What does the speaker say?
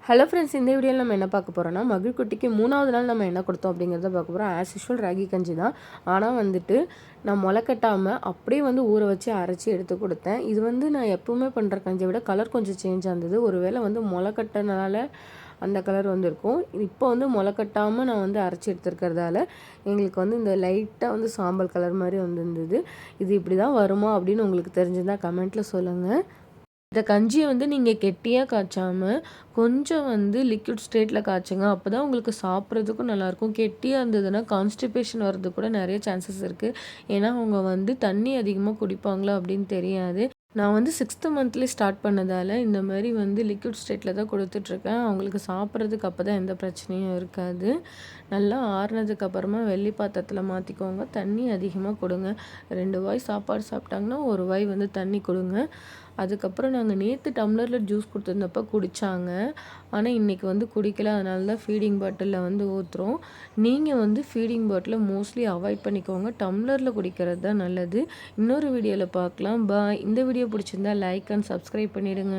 Hello friends, இந்த வீடியோவில் நம்ம என்ன பார்க்க போகிறோம்னா, மகிழ்குட்டிக்கு 3வது நாள் நம்ம என்ன கொடுத்தோம் அப்படிங்கிறத பார்க்க போகிறோம். ஆஸ் யூஷுவல் ராகி கஞ்சி தான். ஆனால் வந்துட்டு நான் முளைக்கட்டாமல் அப்படியே ஊற வச்சு அரைச்சி எடுத்து கொடுத்தேன். இது நான் எப்பவுமே பண்ணுற கஞ்சியை விட கலர் கொஞ்சம் சேஞ்சாக இருந்தது. ஒருவேளை முளைக்கட்டினால அந்த கலர் இருக்கும். இப்போ முளைக்கட்டாமல் நான் அரைச்சி எடுத்துருக்கிறதால எங்களுக்கு இந்த லைட்டாக சாம்பல் கலர் மாதிரி இருந்தது. இது இப்படி தான் வருமா அப்படின்னு உங்களுக்கு தெரிஞ்சிருந்தால் கமெண்ட்டில் சொல்லுங்கள். இந்த கஞ்சியை நீங்கள் கெட்டியாக காய்ச்சாமல் கொஞ்சம் லிக்விட் ஸ்டேட்டில் காய்ச்சுங்க. அப்போ தான் உங்களுக்கு சாப்பிட்றதுக்கும் நல்லாயிருக்கும். கெட்டியாக இருந்ததுன்னா கான்ஸ்டிபேஷன் வர்றதுக்கு கூட நிறைய சான்சஸ் இருக்குது. ஏன்னா அவங்க தண்ணி அதிகமாக குடிப்பாங்களா அப்படின்னு தெரியாது. நான் 6th மந்த்லேயே ஸ்டார்ட் பண்ணதால் இந்த மாதிரி லிக்விட் ஸ்டேட்டில் தான் கொடுத்துட்ருக்கேன். அவங்களுக்கு சாப்பிட்றதுக்கு அப்போ தான் எந்த பிரச்சனையும் இருக்காது. நல்லா ஆறுனதுக்கப்புறமா வெள்ளி பாத்திரத்தில் மாற்றிக்கோங்க. தண்ணி அதிகமாக கொடுங்க. 2 வாய் சாப்பாடு சாப்பிட்டாங்கன்னா 1 வாய் தண்ணி கொடுங்க. அதுக்கப்புறம் நாங்கள் நேற்று டம்ளரில் ஜூஸ் கொடுத்துருந்தப்போ குடித்தாங்க. ஆனால் இன்றைக்கி குடிக்கல. அதனால தான் ஃபீடிங் பாட்டிலில் ஊற்றுறோம். நீங்கள் ஃபீடிங் பாட்டிலை மோஸ்ட்லி அவாய்ட் பண்ணிக்கோங்க. டம்ளரில் குடிக்கிறது தான் நல்லது. இன்னொரு வீடியோவில் பார்க்கலாம். பாய். இந்த வீடியோ பிடிச்சிருந்தா லைக் அண்ட் சப்ஸ்கிரைப் பண்ணிவிடுங்க.